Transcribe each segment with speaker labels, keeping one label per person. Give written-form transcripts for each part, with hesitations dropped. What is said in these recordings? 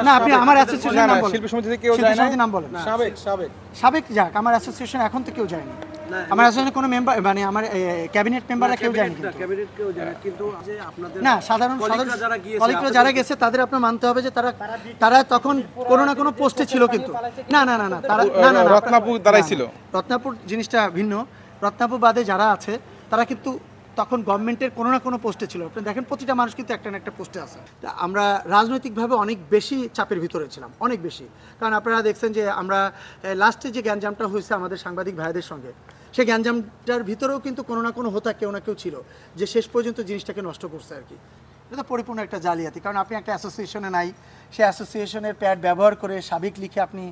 Speaker 1: না আপনি আমার অ্যাসোসিয়েশনের নাম বলেন।
Speaker 2: শিল্পী সমিতি থেকে কেউ যায় না,
Speaker 1: নাম বলেন।
Speaker 2: সাবেক
Speaker 1: যাক, আমার অ্যাসোসিয়েশন এখন তো কেউ যায়নি। আমার অ্যাসোসিয়েশনে কোনো মেম্বার মানে আমার ক্যাবিনেট মেম্বাররা কেউ যায়নি কিন্তু না সাধারণ কলিগরা যারা গেছে তাদের আপনার মানতে হবে যে তারা তখন কোনো না কোনো পোস্টে ছিল কিন্তু না না না না তারা না
Speaker 2: রত্নাপুর দ্বারাই ছিল।
Speaker 1: রত্নাপুর জিনিসটা ভিন্ন। রত্নাপুর বাদে যারা আছে তারা কিন্তু তখন গভর্নমেন্টের কোনো না কোনো পোস্টে ছিল। আপনি দেখেন প্রতিটা মানুষ কিন্তু একটা না একটা পোস্টে আছে। আমরা রাজনৈতিকভাবে অনেক বেশি চাপের ভিতরে ছিলাম, অনেক বেশি। কারণ আপনারা দেখছেন যে আমরা লাস্টে যে গ্যাঞ্জামটা হয়েছে আমাদের সাংবাদিক ভাইদের সঙ্গে, সেই গ্যাঞ্জামটার ভিতরেও কিন্তু কোনো না কোনো হোতা কেউ না কেউ ছিল যে শেষ পর্যন্ত জিনিসটাকে নষ্ট করছে আর কি। এটা তো পরিপূর্ণ একটা জালিয়াতি। কারণ আপনি একটা অ্যাসোসিয়েশনে নাই, সেই অ্যাসোসিয়েশনের প্যাড ব্যবহার করে সাবিক লিখে আপনি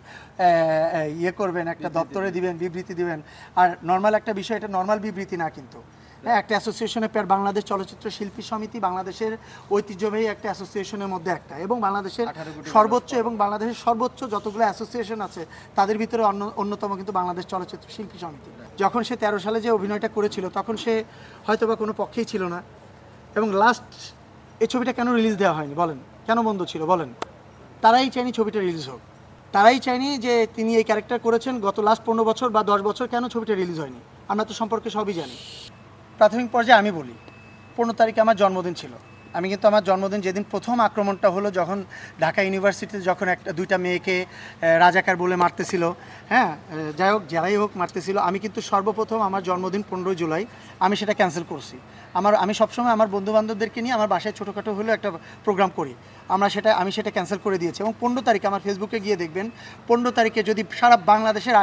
Speaker 1: ইয়ে করবেন, একটা দপ্তরে দিবেন, বিবৃতি দিবেন। আর নর্মাল একটা বিষয়, এটা নর্মাল বিবৃতি না কিন্তু। হ্যাঁ, একটা অ্যাসোসিয়েশনের প্যাড বাংলাদেশ চলচ্চিত্র শিল্পী সমিতি বাংলাদেশের ঐতিহ্যবাহী একটা অ্যাসোসিয়েশনের মধ্যে একটা, এবং বাংলাদেশের সর্বোচ্চ এবং বাংলাদেশের সর্বোচ্চ যতগুলো অ্যাসোসিয়েশন আছে তাদের ভিতরে অন্যতম কিন্তু বাংলাদেশ চলচ্চিত্র শিল্পী সমিতি। যখন সে 13 সালে যে অভিনয়টা করেছিল তখন সে হয়তোবা কোনো পক্ষেই ছিল না। এবং লাস্ট এই ছবিটা কেন রিলিজ দেওয়া হয়নি বলেন, কেন বন্ধ ছিল বলেন? তারাই চায়নি ছবিটা রিলিজ হোক, তারাই চায়নি যে তিনি এই ক্যারেক্টার করেছেন গত লাস্ট 15 বছর বা 10 বছর, কেন ছবিটা রিলিজ হয়নি? আমরা তো সম্পর্কে সবই জানি। প্রাথমিক পর্যায়ে আমি বলি, 15 তারিখে আমার জন্মদিন ছিল। আমি কিন্তু আমার জন্মদিন যেদিন প্রথম আক্রমণটা হলো, যখন ঢাকা ইউনিভার্সিটিতে যখন দুইটা মেয়েকে রাজাকার বলে মারতেছিল, হ্যাঁ যাই হোক যারাই হোক মারতেছিল, আমি কিন্তু সর্বপ্রথম আমার জন্মদিন 15 জুলাই আমি সেটা ক্যান্সেল করছি। আমি সবসময় আমার বন্ধুবান্ধবদেরকে নিয়ে আমার বাসায় ছোটোখাটো হলেও একটা প্রোগ্রাম করি, আমি সেটা ক্যান্সেল করে দিয়েছি। এবং 15 তারিখে আমার ফেসবুকে গিয়ে দেখবেন, 15 তারিখে যদি সারা বাংলাদেশের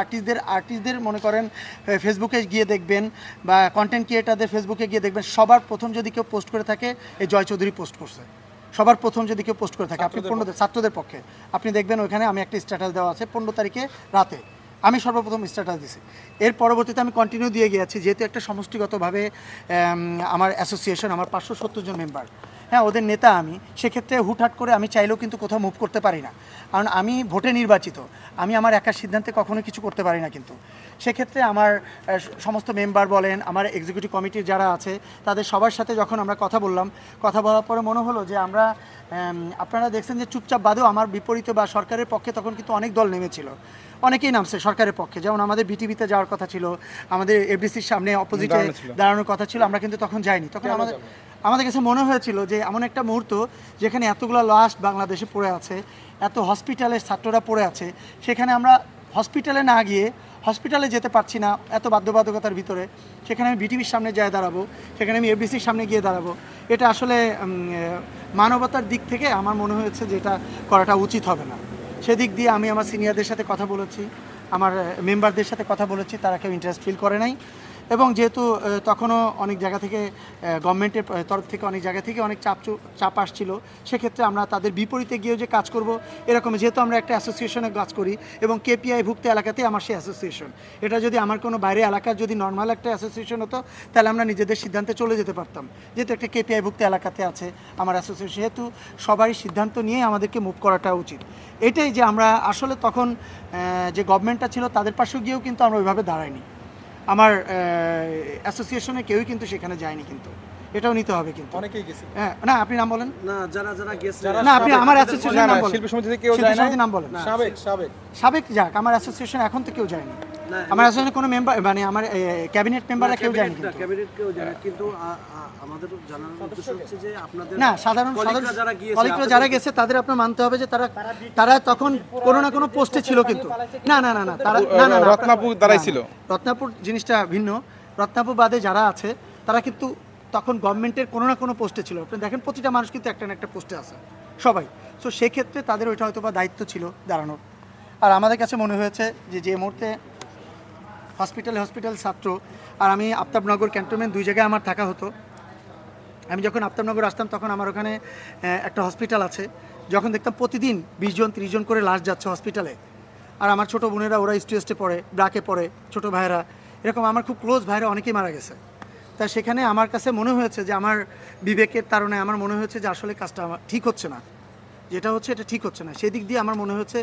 Speaker 1: আর্টিস্টদের মনে করেন ফেসবুকে গিয়ে দেখবেন বা কন্টেন্ট ক্রিয়েটারদের ফেসবুকে গিয়ে দেখবেন, সবার প্রথম যদি কেউ পোস্ট করে থাকে এই জয় চৌধুরী পোস্ট করছে। সবার প্রথম যদি কেউ পোস্ট করে থাকে, আপনি ছাত্রদের পক্ষে আপনি দেখবেন ওইখানে আমি একটা স্ট্যাটাস দেওয়া আছে 15 তারিখে রাতে, আমি সর্বপ্রথম স্ট্যাটাস দিছি। এর পরবর্তীতে আমি কন্টিনিউ দিয়ে গিয়েছি, যেহেতু একটা সমষ্টিগতভাবে আমার অ্যাসোসিয়েশন, আমার 570 জন মেম্বার, হ্যাঁ ওদের নেতা আমি, সেক্ষেত্রে হুটহাট করে আমি চাইলেও কিন্তু কোথাও মুভ করতে পারি না, কারণ আমি ভোটে নির্বাচিত। আমি আমার একার সিদ্ধান্তে কখনো কিছু করতে পারি না। কিন্তু সেক্ষেত্রে আমার সমস্ত মেম্বার বলেন, আমার এক্সিকিউটিভ কমিটির যারা আছে, তাদের সবার সাথে যখন আমরা কথা বললাম, কথা বলার পরে মনে হলো যে আমরা আপনারা দেখছেন যে চুপচাপ বাদেও আমার বিপরীতে বা সরকারের পক্ষে তখন কিন্তু অনেক দল নেমেছিল, অনেকেই নামছে সরকারের পক্ষে। যেমন আমাদের বিটিভিতে যাওয়ার কথা ছিল, আমাদের এফডিসির সামনে অপোজিটে দাঁড়ানোর কথা ছিল, আমরা কিন্তু তখন যাইনি। তখন আমাদের কাছে মনে হয়েছিল যে এমন একটা মুহূর্ত যেখানে এতগুলো লাশ বাংলাদেশে পড়ে আছে, এত হসপিটালের ছাত্ররা পড়ে আছে, সেখানে আমরা হসপিটালে না গিয়ে, হসপিটালে যেতে পারছি না এত বাধ্যবাধকতার ভিতরে, সেখানে আমি বিটিভির সামনে যায় দাঁড়াবো, সেখানে আমি এফডিসির সামনে গিয়ে দাঁড়াবো, এটা আসলে মানবতার দিক থেকে আমার মনে হয়েছে যে এটা করাটা উচিত হবে না। সেদিক দিয়ে আমি আমার সিনিয়রদের সাথে কথা বলেছি, আমার মেম্বারদের সাথে কথা বলেছি, তারা কেউ ইন্টারেস্ট ফিল করে নাই। এবং যেহেতু তখনও অনেক জায়গা থেকে গভর্নমেন্টের তরফ থেকে অনেক জায়গা থেকে অনেক চাপ আসছিল, সেক্ষেত্রে আমরা তাদের বিপরীতে গিয়েও যে কাজ করব এরকম, যেহেতু আমরা একটা অ্যাসোসিয়েশনে কাজ করি এবং কেপিআই ভুক্ত এলাকাতেই আমার সেই অ্যাসোসিয়েশন, এটা যদি আমার কোনো বাইরে এলাকার যদি নর্মাল একটা অ্যাসোসিয়েশন হতো তাহলে আমরা নিজেদের সিদ্ধান্তে চলে যেতে পারতাম। যেহেতু একটা কেপিআই ভুক্ত এলাকাতে আছে আমার অ্যাসোসিয়েশন, সেহেতু সবারই সিদ্ধান্ত নিয়ে আমাদেরকে মুভ করাটা উচিত। এটাই যে আমরা আসলে তখন যে গভর্নমেন্টটা ছিল তাদের পাশেও গিয়েও কিন্তু আমরা ওইভাবে দাঁড়াইনি, আমার অ্যাসোসিয়েশনে কেউই কিন্তু সেখানে যায়নি, কিন্তু এটাও নিতে হবে। কিন্তু
Speaker 2: অনেকেই গেছে।
Speaker 1: হ্যাঁ, না আপনি নাম বলেন।
Speaker 3: না যারা গেছে
Speaker 1: না আপনি আমার অ্যাসোসিয়েশনের নাম বলেন।
Speaker 2: শিল্পী সমিতি থেকে কেউ যায় না,
Speaker 1: নাম বলেন। সাবেক যাক, আমার অ্যাসোসিয়েশন এখন তো কেউ যায়নি। আমার অ্যাসোসিয়েশনে কোনো মেম্বার মানে আমার ক্যাবিনেট মেম্বাররা কেউ যায়নি
Speaker 3: কিন্তু আমাদের জানার উদ্দেশ্য হচ্ছে যে আপনাদের
Speaker 1: না সাধারণ কলিগরা যারা গেছে তাদের আপনার মানতে হবে যে তারা তখন কোনো না কোনো পোস্টে ছিল কিন্তু না না না না তারা না
Speaker 2: রত্নাপুর দ্বারাই ছিল।
Speaker 1: রত্নাপুর জিনিসটা ভিন্ন। রত্নাপুর বাদে যারা আছে তারা কিন্তু তখন গভর্নমেন্টের কোনো না কোনো পোস্টে ছিল। আপনি দেখেন প্রতিটা মানুষ কিন্তু একটা না একটা পোস্টে আছে সবাই। সো সেক্ষেত্রে তাদের ওইটা হয়তো বা দায়িত্ব ছিল দাঁড়ানোর। আর আমাদের কাছে মনে হয়েছে যে মুহূর্তে হসপিটাল ছাত্র, আর আমি আফতাবনগর ক্যান্টনমেন্ট দুই জায়গায় আমার থাকা হতো। আমি যখন আফতাবনগর আসতাম তখন আমার ওখানে একটা হসপিটাল আছে, যখন দেখতাম প্রতিদিন 20 জন 30 জন করে লাশ যাচ্ছে হসপিটালে, আর আমার ছোটো বোনেরা ওরা স্টুডেন্টে পড়ে, ব্রাকে পড়ে, ছোটো ভাইয়েরা, এরকম আমার খুব ক্লোজ ভাইয়েরা অনেকেই মারা গেছে। তা সেখানে আমার কাছে মনে হয়েছে যে আমার বিবেকের তাড়নায় আমার মনে হয়েছে যে আসলে কাজটা আমার ঠিক হচ্ছে না, যেটা হচ্ছে এটা ঠিক হচ্ছে না। সেদিক দিয়ে আমার মনে হচ্ছে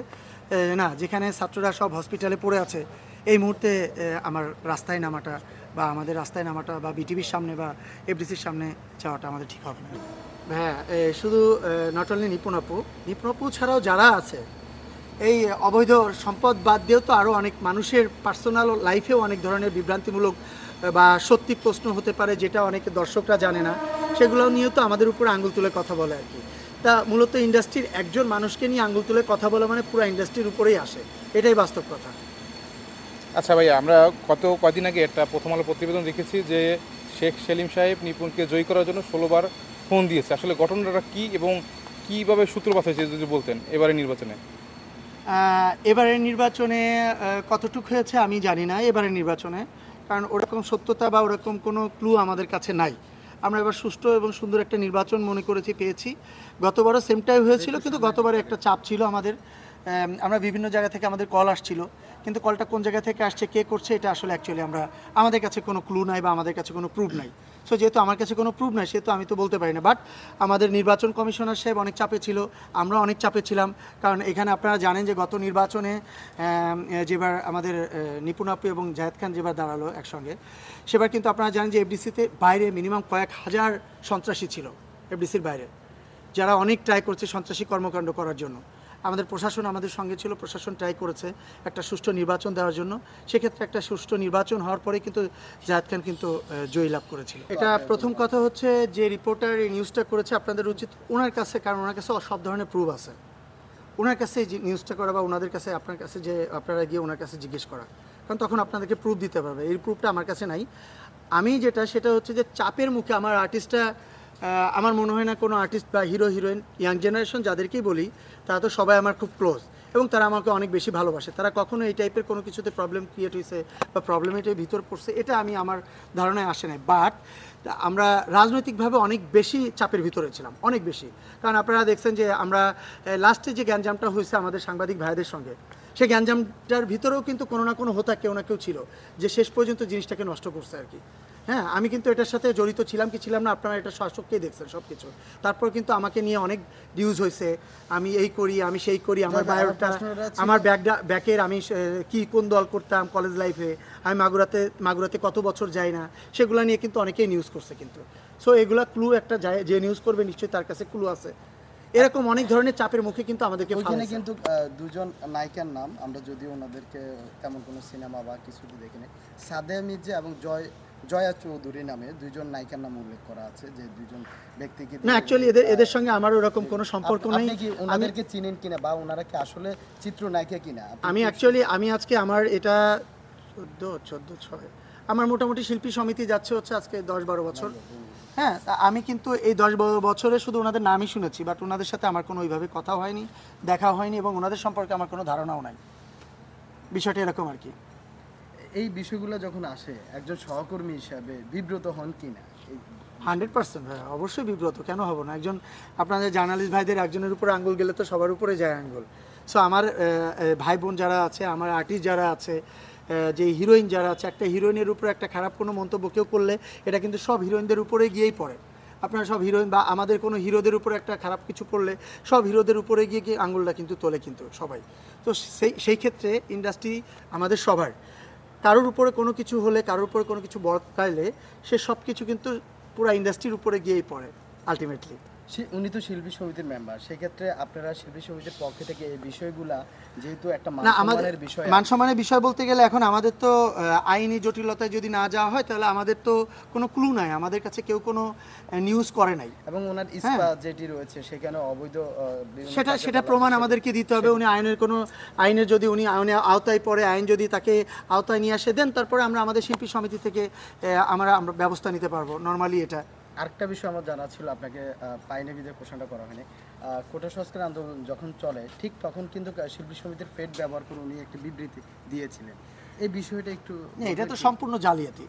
Speaker 1: না, যেখানে ছাত্ররা সব হসপিটালে পড়ে আছে এই মুহূর্তে আমার রাস্তায় নামাটা বা আমাদের রাস্তায় নামাটা বা বিটিভির সামনে বা এফডিসির সামনে যাওয়াটা আমাদের ঠিক হবে না। হ্যাঁ, শুধু নট অনলি নিপুণ আপু ছাড়াও যারা আছে এই অবৈধ সম্পদ বাদ দিয়েও তো আরও অনেক মানুষের পার্সোনাল লাইফেও অনেক ধরনের বিভ্রান্তিমূলক বা সত্যি প্রশ্ন হতে পারে যেটা অনেকে দর্শকরা জানে না, সেগুলো নিয়েও তো আমাদের উপর আঙুল তুলে কথা বলে আর কি। তা মূলত ইন্ডাস্ট্রির একজন মানুষকে নিয়ে আঙুল তুলে কথা বলা মানে পুরো ইন্ডাস্ট্রির উপরেই আসে, এটাই বাস্তব কথা।
Speaker 2: আচ্ছা ভাইয়া, আমরা কদিন আগে একটা প্রথম আলো প্রতিবেদন দেখেছি যে শেখ সেলিম সাহেব নিপুণকে জয়ী করার জন্য 16বার ফোন দিয়েছে। আসলে ঘটনাটা কি এবং কীভাবে সূত্রপাত হয়েছে যদি বলতেন এবারে নির্বাচনে?
Speaker 1: এবারের নির্বাচনে কতটুকু হয়েছে আমি জানি না এবারের নির্বাচনে, কারণ ওরকম সত্যতা বা ওরকম কোনো ক্লু আমাদের কাছে নাই। আমরা এবার সুষ্ঠু এবং সুন্দর একটা নির্বাচন মনে করেছি, পেয়েছি। গতবারও সেমটাই হয়েছিল, কিন্তু গতবারে একটা চাপ ছিল আমাদের। আমরা বিভিন্ন জায়গা থেকে আমাদের কল আসছিল, কিন্তু কলটা কোন জায়গা থেকে আসছে, কে করছে, এটা আসলে অ্যাকচুয়ালি আমাদের কাছে কোনো ক্লু নাই বা আমাদের কাছে কোনো প্রুফ নাই। সো যেহেতু আমার কাছে কোনো প্রুফ নাই, সেহেতু আমি তো বলতে পারি না। বাট আমাদের নির্বাচন কমিশনার সাহেব অনেক চাপে ছিল, আমরা অনেক চাপে ছিলাম, কারণ এখানে আপনারা জানেন যে গত নির্বাচনে যেবার আমাদের নিপুণ আপু এবং জাহেদ খান যেবার দাঁড়ালো একসঙ্গে, সেবার কিন্তু আপনারা জানেন যে এফডিসিতে বাইরে মিনিমাম কয়েক হাজার সন্ত্রাসী ছিল, এফডিসির বাইরে, যারা অনেক ট্রাই করছে সন্ত্রাসী কর্মকাণ্ড করার জন্য। আমাদের প্রশাসন আমাদের সঙ্গে ছিল, প্রশাসন ট্রাই করেছে একটা সুষ্ঠু নির্বাচন দেওয়ার জন্য। সেক্ষেত্রে একটা সুষ্ঠু নির্বাচন হওয়ার পরে কিন্তু জাহেদ খান কিন্তু জয়ী লাভ করেছিল। এটা প্রথম কথা হচ্ছে যে রিপোর্টার এই নিউজটা করেছে, আপনাদের উচিত ওনার কাছে, কারণ ওনার কাছে সব ধরনের প্রুফ আছে, ওনার কাছে যে নিউজটা করা বা ওনাদের কাছে আপনার কাছে যে আপনারা গিয়ে ওনার কাছে জিজ্ঞেস করা, কারণ তখন আপনাদেরকে প্রুফ দিতে পারবে। এই প্রুফটা আমার কাছে নাই। আমি সেটা হচ্ছে যে চাপের মুখে আমার আর্টিস্টটা, আমার মনে হয় না কোনো আর্টিস্ট বা হিরো হিরোইন ইয়াং জেনারেশন যাদেরকেই বলি, তারা তো সবাই আমার খুব ক্লোজ এবং তারা আমাকে অনেক বেশি ভালোবাসে। তারা কখনো এই টাইপের কোনো কিছুতে প্রবলেম ক্রিয়েট হয়েছে বা প্রবলেমের ভিতর পড়ছে, এটা আমার ধারণায় আসে নাই। বাট আমরা রাজনৈতিকভাবে অনেক বেশি চাপের ভিতরে ছিলাম, অনেক বেশি। কারণ আপনারা দেখছেন যে আমরা লাস্টে যে গ্যাঞ্জামটা হয়েছে আমাদের সাংবাদিক ভাইদের সঙ্গে, সেই গ্যাঞ্জামটার ভিতরেও কিন্তু কোনো না কোনো হোতা কেউ না কেউ ছিল যে শেষ পর্যন্ত জিনিসটাকে নষ্ট করছে আর কি। হ্যাঁ, আমি কিন্তু এটার সাথে জড়িত ছিলাম কি ছিলাম না, আপনারা এটা শাসককেই দেখছেন সব কিছু। তারপর কিন্তু আমাকে নিয়ে অনেক নিউজ হয়েছে, আমি এই করি, আমি সেই করি, আমার বায়োটা, আমার ব্যাকের আমি কি কোন দল করতাম কলেজ লাইফে, আমি মাগুরাতে কত বছর যাই না, সেগুলো নিয়ে কিন্তু অনেকেই নিউজ করছে কিন্তু। সো এগুলা ক্লু একটা যায়, যে নিউজ করবে নিশ্চয়ই তার কাছে ক্লু আছে। এরকম অনেক ধরনের চাপের মুখে কিন্তু আমাদেরকে
Speaker 3: ওইখানে কিন্তু দুজন নায়িকার নাম আমরা যদিও ওনাদেরকে তেমন কোনো সিনেমা বা কিছুতে দেখিনি, সাদেয়া মির্জা এবং জয়া চৌধুরী নামে দুইজন নায়িকার নাম উল্লেখ করা আছে, যে দুইজন ব্যক্তিকে
Speaker 1: না অ্যাকচুয়ালি এদের সঙ্গে আমার ওরকম কোনো সম্পর্ক নেই।
Speaker 3: আপনি কি ওনাদেরকে চিনেন কিনা বা ওনারা কি আসলে চিত্রনায়িকা কিনা?
Speaker 1: আমি আজকে আমার এটা 14 আমার মোটামুটি শিল্পী সমিতি যাচ্ছে হচ্ছে আজকে 10-12 বছর। হ্যাঁ, আমি কিন্তু এই 10-12 বছরে শুধু ওনাদের নামই শুনেছি, বাট ওনাদের সাথে আমার কোনো ওইভাবে কথা হয়নি, দেখা হয়নি, এবং ওনাদের সম্পর্কে আমার কোনো ধারণাও নাই। বিষয়টা এরকম আর কি।
Speaker 3: এই বিষয়গুলো যখন আসে একজন সহকর্মী হিসাবে বিব্রত হন কিনা?
Speaker 1: 100% ভাই, অবশ্যই বিব্রত, কেন হব না। আপনাদের জার্নালিস্ট ভাইদের একজনের উপরে আঙ্গুল গেলে তো সবার উপরে যায় আঙ্গুল। সো আমার ভাই বোন যারা আছে, আমার আর্টিস্ট যারা আছে, যে হিরোইন যারা আছে, একটা হিরোইনের উপরে একটা খারাপ কোনো মন্তব্য কেউ করলে এটা কিন্তু সব হিরোইনদের উপরে গিয়েই পড়ে। আপনারা সব হিরোইন বা আমাদের কোনো হিরোদের উপরে একটা খারাপ কিছু করলে সব হিরোদের উপরে গিয়ে আঙ্গুলটা কিন্তু তোলে কিন্তু সবাই। তো সেই ক্ষেত্রে ইন্ডাস্ট্রি আমাদের সবার, কারোর উপরে কোনো কিছু হলে, কারোর উপরে কোনো কিছু বদলাইলে সে সব কিছু কিন্তু পুরো ইন্ডাস্ট্রির উপরে গিয়েই পড়ে আলটিমেটলি।
Speaker 3: উনি তো শিল্পী সমিতির মেম্বার, সেক্ষেত্রে আপনারা শিল্পী সমিতির পক্ষ থেকে এই বিষয়গুলা যেহেতু একটা মানসম্মানের বিষয়,
Speaker 1: মানসম্মানের বিষয় বলতে গেলে এখন আমাদের তো আইনি জটিলতায় যদি না যাওয়া হয় তাহলে আমাদের তো কোনো ক্লু নাই, আমাদের কাছে কেউ কোনো নিউজ করে নাই।
Speaker 3: এবং ওনার ইস্পাত যেটি রয়েছে সেখানে অবৈধ
Speaker 1: সেটা প্রমাণ আমাদেরকে দিতে হবে। উনি আইনের যদি উনি আওতায় পড়ে, আইন যদি তাকে আওতায় নিয়ে আসে দেন, তারপরে আমরা আমাদের শিল্পী সমিতি থেকে আমরা ব্যবস্থা নিতে পারবো। নর্মালি এটা
Speaker 3: আরেকটা বিষয় আমার জানা ছিল, আপনাকে পাইনি বিধে প্রশ্নটা করা হয়নি। কোটা সংস্কার আন্দোলন যখন চলে ঠিক তখন কিন্তু শিল্পী সমিতির ফেড ব্যবহার করে উনি একটি বিবৃতি দিয়েছিলেন। এই বিষয়টা একটু,
Speaker 1: এটা তো সম্পূর্ণ জালিয়াতি,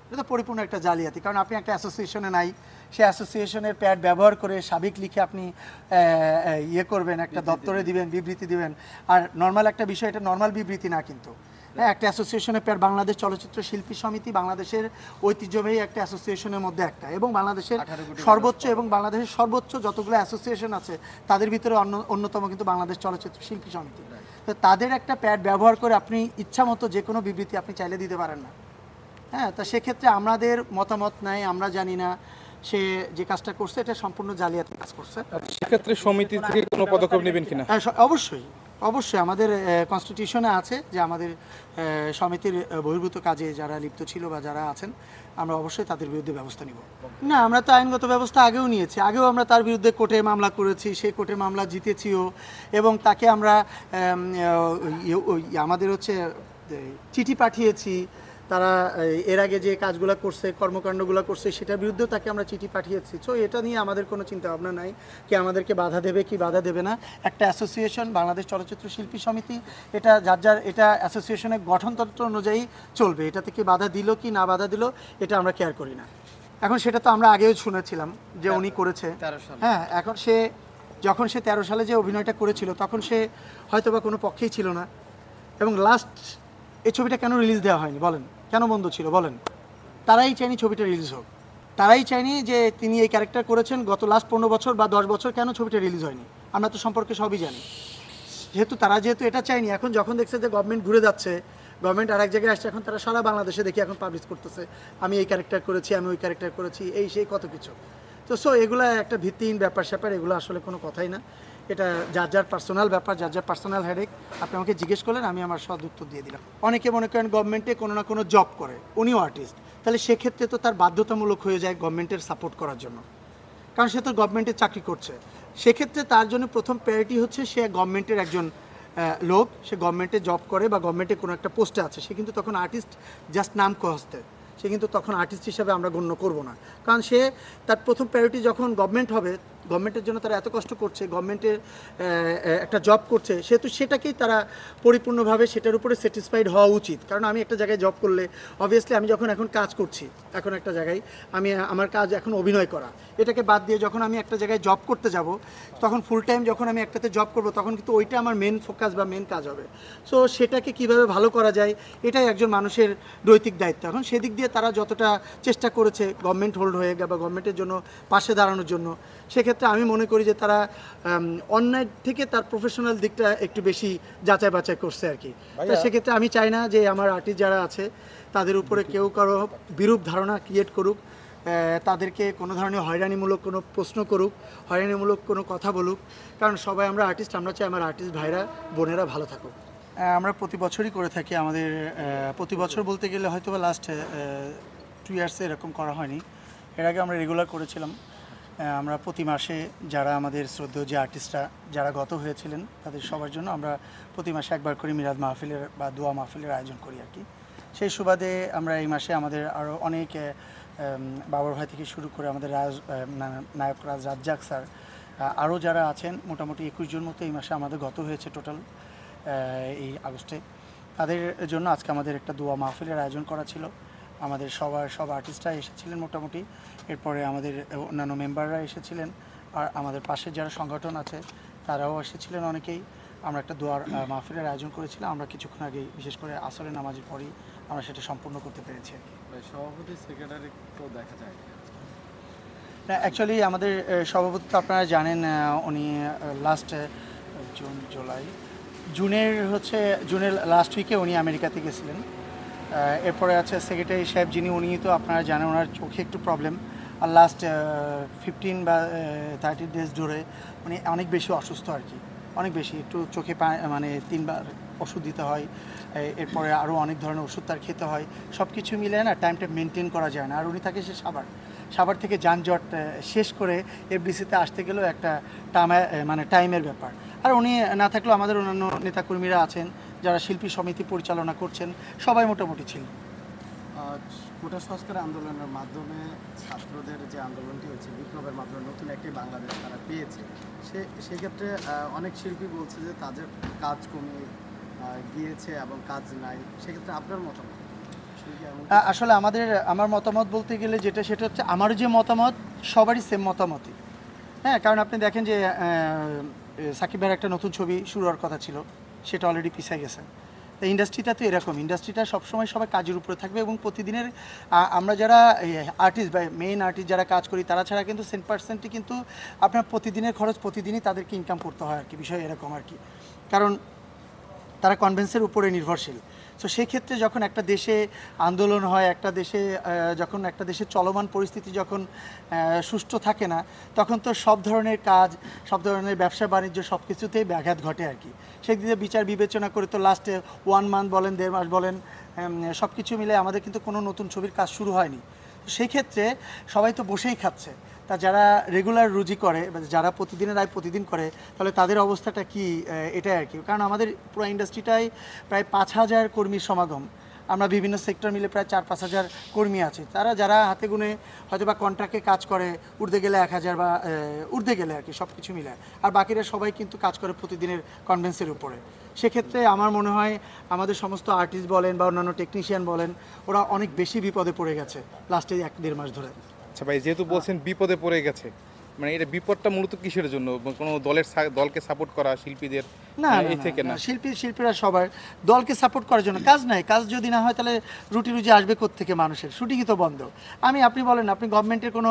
Speaker 1: এটা তো পরিপূর্ণ একটা জালিয়াতি। কারণ আপনি একটা অ্যাসোসিয়েশনে নাই, সেই অ্যাসোসিয়েশনের প্যাড ব্যবহার করে সাবিক লিখে আপনি ইয়ে করবেন, একটা দপ্তরে দিবেন, বিবৃতি দিবেন। আর নর্মাল একটা বিষয়, এটা নর্মাল বিবৃতি না কিন্তু। হ্যাঁ, একটা অ্যাসোসিয়েশনের প্যাড বাংলাদেশ চলচ্চিত্র শিল্পী সমিতি বাংলাদেশের ঐতিহ্যবাহী একটা অ্যাসোসিয়েশনের মধ্যে একটা, এবং বাংলাদেশের সর্বোচ্চ যতগুলো অ্যাসোসিয়েশন আছে তাদের ভিতরে অন্যতম কিন্তু বাংলাদেশ চলচ্চিত্র শিল্পী সমিতি। তো তাদের একটা প্যাড ব্যবহার করে আপনি ইচ্ছা মতো যে কোনো বিবৃতি আপনি চাইলে দিতে পারেন না। হ্যাঁ, তা সেক্ষেত্রে আমাদের মতামত নাই, আমরা জানি না সে যে কাজটা করছে এটা সম্পূর্ণ জালিয়াতি কাজ করছে।
Speaker 2: সেক্ষেত্রে সমিতি থেকে কোনো পদক্ষেপ নেবেন কিনা?
Speaker 1: হ্যাঁ, অবশ্যই অবশ্যই আমাদের কনস্টিটিউশনে আছে যে আমাদের সমিতির বহির্ভূত কাজে যারা লিপ্ত ছিল বা যারা আছেন আমরা অবশ্যই তাদের বিরুদ্ধে ব্যবস্থা নিব। না, আমরা তো আইনগত ব্যবস্থা আগেও নিয়েছি, আগেও আমরা তার বিরুদ্ধে কোর্টে মামলা করেছি, সেই কোর্টে মামলা জিতেছিও এবং তাকে আমরা আমাদের হচ্ছে চিঠি পাঠিয়েছি। তারা এর আগে যে কাজগুলো করছে, কর্মকাণ্ডগুলো করছে, সেটার বিরুদ্ধেও তাকে আমরা চিঠি পাঠিয়েছি। সো এটা নিয়ে আমাদের কোনো চিন্তা ভাবনা নাই কি আমাদেরকে বাধা দেবে কি বাধা দেবে না। একটা অ্যাসোসিয়েশন বাংলাদেশ চলচ্চিত্র শিল্পী সমিতি, এটা যার এটা অ্যাসোসিয়েশনের গঠনতন্ত্র অনুযায়ী চলবে। এটা থেকে বাধা দিল কি না বাধা দিল এটা আমরা কেয়ার করি না। এখন সেটা তো আমরা আগেও শুনেছিলাম যে উনি করেছে। হ্যাঁ, এখন যখন সে 13 সালে যে অভিনয়টা করেছিল তখন সে হয়তোবা কোনো পক্ষেই ছিল না। এবং লাস্ট এই ছবিটা কেন রিলিজ দেওয়া হয়নি বলেন, কেন বন্ধ ছিল বলেন? তারাই চায়নি ছবিটা রিলিজ হোক, তারাই চায়নি যে তিনি এই ক্যারেক্টার করেছেন গত লাস্ট 15 বছর বা 10 বছর কেন ছবিটা রিলিজ হয়নি। আমরা তো সম্পর্কে সবই জানি। যেহেতু এটা চায়নি, এখন যখন দেখছে যে গভর্নমেন্ট ঘুরে যাচ্ছে, গভর্নমেন্ট আরেক জায়গায় আসছে, এখন তারা সারা বাংলাদেশে দেখি এখন পাবলিশ করতেছে আমি এই ক্যারেক্টার করেছি, আমি ওই ক্যারেক্টার করেছি, এই সেই কত কিছু। তো এগুলো একটা ভিত্তিহীন ব্যাপার স্যাপার, এগুলো আসলে কোনো কথাই না। এটা যার পার্সোনাল ব্যাপার, যার পার্সোনাল হেডেক। আপনি আমাকে জিজ্ঞেস করলেন, আমি আমার সদ উত্তর দিয়ে দিলাম। অনেকে মনে করেন গভর্নমেন্টে কোনো না কোনো জব করে, উনিও আর্টিস্ট, তাহলে সেক্ষেত্রে তো তার বাধ্যতামূলক হয়ে যায় গভর্নমেন্টের সাপোর্ট করার জন্য, কারণ সে তো গভর্নমেন্টের চাকরি করছে। সেক্ষেত্রে তার জন্য প্রথম প্রায়োরিটি হচ্ছে সে গভর্নমেন্টের একজন লোক, সে গভর্নমেন্টে জব করে বা গভর্নমেন্টে কোনো একটা পোস্টে আছে, সে কিন্তু তখন আর্টিস্ট জাস্ট নাম কহস্তে, সে কিন্তু তখন আর্টিস্ট হিসাবে আমরা গণ্য করব না। কারণ সে তার প্রথম প্রায়োরিটি যখন গভর্নমেন্ট হবে, গভর্নমেন্টের জন্য তারা এত কষ্ট করছে, গভর্নমেন্টের একটা জব করছে, সেহেতু সেটাকেই তারা পরিপূর্ণভাবে সেটার উপরে স্যাটিসফাইড হওয়া উচিত। কারণ আমি একটা জায়গায় জব করলে অবভিয়াসলি আমি যখন এখন কাজ করছি, এখন একটা জায়গায় আমার কাজ এখন অভিনয় করা, এটাকে বাদ দিয়ে যখন আমি একটা জায়গায় জব করতে যাব, তখন ফুল টাইম যখন আমি একটাতে জব করব, তখন কিন্তু ওইটা আমার মেন ফোকাস বা মেন কাজ হবে। সো সেটাকে কিভাবে ভালো করা যায় এটাই একজন মানুষের নৈতিক দায়িত্ব। এখন সেদিক দিয়ে তারা যতটা চেষ্টা করেছে গভর্নমেন্ট হোল্ড হয়ে বা গভর্নমেন্টের জন্য পাশে দাঁড়ানোর জন্য, সেক্ষেত্রে আমি মনে করি যে তারা অন্যায় থেকে তার প্রফেশনাল দিকটা একটু বেশি যাচাই বাছাই করছে আর কি। তো সেক্ষেত্রে আমি চাই না যে আমার আর্টিস্ট যারা আছে তাদের উপরে কেউ কারো বিরূপ ধারণা ক্রিয়েট করুক, তাদেরকে কোনো ধরনের হয়রানিমূলক কোনো প্রশ্ন করুক, হয়রানিমূলক কোনো কথা বলুক। কারণ সবাই আমরা আর্টিস্ট, আমরা চাই আমার আর্টিস্ট ভাইরা বোনেরা ভালো থাকুক। আমরা প্রতি বছরই করে থাকি। আমাদের প্রতি বছর বলতে গেলে হয়তো বা লাস্ট 2 ইয়ার্সে এরকম করা হয়নি। এর আগে আমরা রেগুলার করেছিলাম। আমরা প্রতি মাসে যারা আমাদের শ্রদ্ধেয় যে আর্টিস্টরা যারা গত হয়েছিলেন তাদের সবার জন্য আমরা প্রতি মাসে একবার করে মিলাদ মাহফিলের বা দোয়া মাহফিলের আয়োজন করি আর কি। সেই সুবাদে আমরা এই মাসে আমাদের আরও অনেক বাবর ভাই থেকে শুরু করে আমাদের নায়ক রাজ্জাক স্যার, আরও যারা আছেন মোটামুটি 21 জন মতো এই মাসে আমাদের গত হয়েছে টোটাল এই আগস্টে। তাদের জন্য আজকে আমাদের একটা দোয়া মাহফিলের আয়োজন করা ছিল। আমাদের সব আর্টিস্টরা এসেছিলেন মোটামুটি, এরপরে আমাদের অন্যান্য মেম্বাররা এসেছিলেন, আর আমাদের পাশে যারা সংগঠন আছে তারাও এসেছিলেন অনেকেই। আমরা একটা দোয়ার মাহফিলের আয়োজন করেছিলাম। আমরা কিছুক্ষণ আগেই বিশেষ করে আসরের নামাজের পরেই আমরা সেটা সম্পূর্ণ করতে পেরেছি আর কি।
Speaker 3: সভাপতি সেক্রেটারি তো দেখা যায়
Speaker 1: না, অ্যাকচুয়ালি আমাদের সভাপতি তো আপনারা জানেন, উনি লাস্ট জুনের লাস্ট উইকে উনি আমেরিকাতে গেছিলেন। এরপরে আছে সেক্রেটারি সাহেব, যিনি উনি তো আপনারা জানেন ওনার চোখে একটু প্রবলেম, আর লাস্ট 15 বা 30 ডেজ ধরে উনি অনেক বেশি অসুস্থ আর কি, অনেক বেশি একটু চোখে মানে 3 বার ওষুধ দিতে হয়, এরপরে আরও অনেক ধরনের ওষুধ তার খেতে হয়। সব কিছু মিলে না টাইমটা মেনটেন করা যায় না। আর উনি থাকে সে সাভার থেকে যানজট শেষ করে এফডিসিতে আসতে গেলেও একটা টাইমের ব্যাপার। আর উনি না থাকলেও আমাদের অন্যান্য নেতাকর্মীরা আছেন যারা শিল্পী সমিতি পরিচালনা করছেন, সবাই মোটামুটি ছিল।
Speaker 3: কোটা সংস্কার আন্দোলনের মাধ্যমে ছাত্রদের যে আন্দোলনটি হচ্ছে, বিপ্লবের মাধ্যমে নতুন একটি বাংলাদেশ তারা পেয়েছে, সেক্ষেত্রে অনেক শিল্পী বলছে যে তাদের কাজ কমে গিয়েছে এবং কাজ নাই। সেক্ষেত্রে আপনার মতামত?
Speaker 1: আসলে আমার মতামত বলতে গেলে সেটা হচ্ছে আমার যে মতামত সবারই সেম মতামতই। হ্যাঁ, কারণ আপনি দেখেন যে সাকিব ভাইয়ের একটা নতুন ছবি শুরু হওয়ার কথা ছিল, সেটা অলরেডি পিছিয়ে গেছে। তো ইন্ডাস্ট্রিটা তো এরকম, ইন্ডাস্ট্রিটা সবসময় সবাই কাজের উপরে থাকবে এবং প্রতিদিনের আমরা যারা আর্টিস্ট বা মেইন আর্টিস্ট যারা কাজ করি তারা ছাড়া কিন্তু 10% কিন্তু আপনার প্রতিদিনের খরচ প্রতিদিনই তাদেরকে ইনকাম করতে হয় আর কি, বিষয় এরকম আর কি। কারণ তারা কনভেন্সের উপরে নির্ভরশীল। তো সেই ক্ষেত্রে যখন একটা দেশে আন্দোলন হয়, একটা দেশে যখন একটা দেশের চলমান পরিস্থিতি যখন সুষ্ঠু থাকে না, তখন তো সব ধরনের কাজ, সব ধরনের ব্যবসা বাণিজ্য সব কিছুতেই ব্যাঘাত ঘটে আর কি। সেদিকে বিচার বিবেচনা করে তো লাস্টে 1 মান্থ বলেন, 1.5 মাস বলেন, সব কিছু মিলে আমাদের কিন্তু কোনো নতুন ছবির কাজ শুরু হয়নি। তো সেই ক্ষেত্রে সবাই তো বসেই খাচ্ছে। তা যারা রেগুলার রুজি করে বা যারা প্রতিদিনের আয় প্রতিদিন করে, তাহলে তাদের অবস্থাটা কি, এটাই আর কি। কারণ আমাদের পুরো ইন্ডাস্ট্রিটাই প্রায় 5,000 কর্মীর সমাগম। আমরা বিভিন্ন সেক্টর মিলে প্রায় 4-5 হাজার কর্মী আছি। তারা যারা হাতে গুনে হয়তো বা কন্ট্রাক্টে কাজ করে, উর্ধে গেলে 1,000 বা উর্ধে গেলে আর কি, সব কিছু মিলে। আর বাকিরা সবাই কিন্তু কাজ করে প্রতিদিনের কনভেন্সের উপরে। সেক্ষেত্রে আমার মনে হয় আমাদের সমস্ত আর্টিস্ট বলেন বা অন্যান্য টেকনিশিয়ান বলেন, ওরা অনেক বেশি বিপদে পড়ে গেছে লাস্টে 1-1.5 মাস ধরে।
Speaker 2: আচ্ছা ভাই, যেহেতু বলছেন বিপদে পড়ে গেছে, মানে এটা বিপদটা মূলত কিসের জন্য? কোনো দলকে সাপোর্ট করা শিল্পীদের
Speaker 1: না
Speaker 2: এই থেকে না?
Speaker 1: শিল্পীরা সবার দলকে সাপোর্ট করার জন্য কাজ নাই। কাজ যদি না হয় তাহলে রুটি রুজি আসবে কোত্থেকে মানুষের? শুটিংই তো বন্ধ। আপনি বলেন, আপনি গভর্নমেন্টের কোনো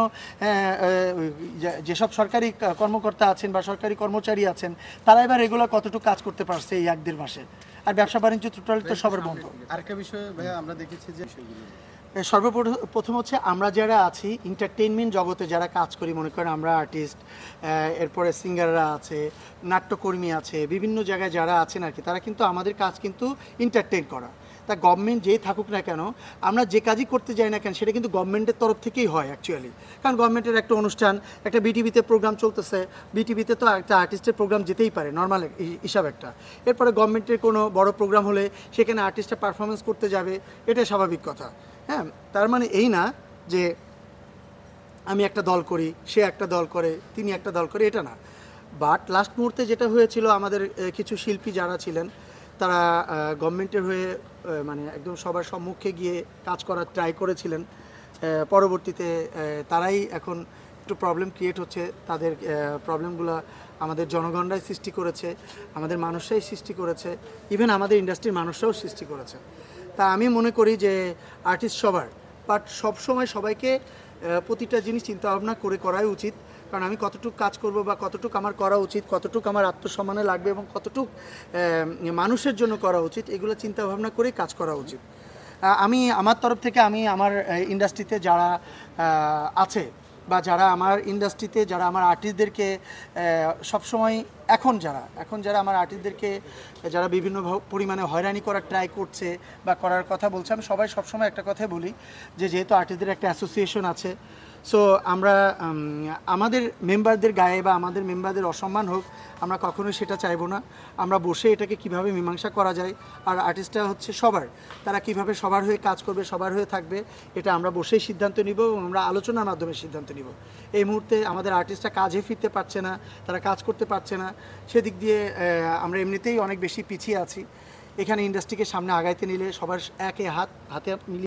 Speaker 1: যেসব সরকারি কর্মকর্তা আছেন বা সরকারি কর্মচারী আছেন, তারা এবার রেগুলার কতটুকু কাজ করতে পারছে এই 1-1.5 মাসে? আর ব্যবসা বাণিজ্য টোটালি তো সবার বন্ধ।
Speaker 3: আরেকটা বিষয় ভাইয়া আমরা দেখেছি যে বিষয়গুলো
Speaker 1: সর্বপ্রথম হচ্ছে আমরা যারা আছি এন্টারটেইনমেন্ট জগতে যারা কাজ করি, মনে করেন আমরা আর্টিস্ট, এরপরে সিঙ্গাররা আছে, নাট্যকর্মী আছে, বিভিন্ন জায়গায় যারা আছেন আর কি, তারা কিন্তু আমাদের কাজ কিন্তু এন্টারটেইন করা। তা গভর্নমেন্ট যেই থাকুক না কেন, আমরা যে কাজই করতে যাই না কেন, সেটা কিন্তু গভর্নমেন্টের তরফ থেকেই হয় অ্যাকচুয়ালি। কারণ গভর্নমেন্টের একটা অনুষ্ঠান, একটা বিটিভিতে প্রোগ্রাম চলতেছে, বিটিভিতে তো একটা আর্টিস্টের প্রোগ্রাম যেতেই পারে, নর্মাল হিসাব একটা। এরপরে গভর্নমেন্টের কোনো বড় প্রোগ্রাম হলে সেখানে আর্টিস্টটা পারফরমেন্স করতে যাবে, এটা স্বাভাবিক কথা। হ্যাঁ, তার মানে এই না যে আমি একটা দল করি, সে একটা দল করে, তিনি একটা দল করে, এটা না। বাট লাস্ট মুহূর্তে যেটা হয়েছিল, আমাদের কিছু শিল্পী যারা ছিলেন, তারা গভর্নমেন্টের হয়ে মানে একদম সবার সম্মুখে গিয়ে কাজ করার ট্রাই করেছিলেন। পরবর্তীতে তারাই এখন একটু প্রবলেম ক্রিয়েট হচ্ছে। তাদের প্রবলেমগুলো আমাদের জনগণরাই সৃষ্টি করেছে, আমাদের মানুষরাই সৃষ্টি করেছে, ইভেন আমাদের ইন্ডাস্ট্রির মানুষরাও সৃষ্টি করেছে। তা আমি মনে করি যে আর্টিস্ট সবার, বাট সবসময় সবাইকে প্রতিটা জিনিস চিন্তা ভাবনা করে করাই উচিত। কারণ আমি কতটুকু কাজ করব বা কতটুকু আমার করা উচিত, কতটুকু আমার আত্মসম্মানে লাগবে এবং কতটুকু মানুষের জন্য করা উচিত, এগুলো চিন্তা ভাবনা করেই কাজ করা উচিত। আমি আমার তরফ থেকে আমি আমার ইন্ডাস্ট্রিতে যারা আছে বা যারা আমার ইন্ডাস্ট্রিতে যারা আমার আর্টিস্টদেরকে সবসময় এখন যারা আমার আর্টিস্টদেরকে যারা বিভিন্ন পরিমাণে হয়রানি করার ট্রাই করছে বা করার কথা বলছে, আমি সবসময় একটা কথাই বলি যে যেহেতু আর্টিস্টদের একটা অ্যাসোসিয়েশন আছে, সো আমরা আমাদের মেম্বারদের গায়ে বা আমাদের মেম্বারদের অসম্মান হোক, আমরা কখনোই সেটা চাইবো না। আমরা বসে এটাকে কিভাবে মীমাংসা করা যায়, আর আর্টিস্টরা হচ্ছে সবার, তারা কিভাবে সবার হয়ে কাজ করবে, সবার হয়ে থাকবে, এটা আমরা বসেই সিদ্ধান্ত নিব এবং আমরা আলোচনার মাধ্যমে সিদ্ধান্ত নিব। এই মুহূর্তে আমাদের আর্টিস্টরা কাজে ফিরতে পারছে না, তারা কাজ করতে পারছে না, সেদিক দিয়ে আমরা এমনিতেই অনেক বেশি পিছিয়ে আছি। এখানে ইন্ডাস্ট্রিকে সামনে আগাইতে নিলে সবার হাতে মিলিয়ে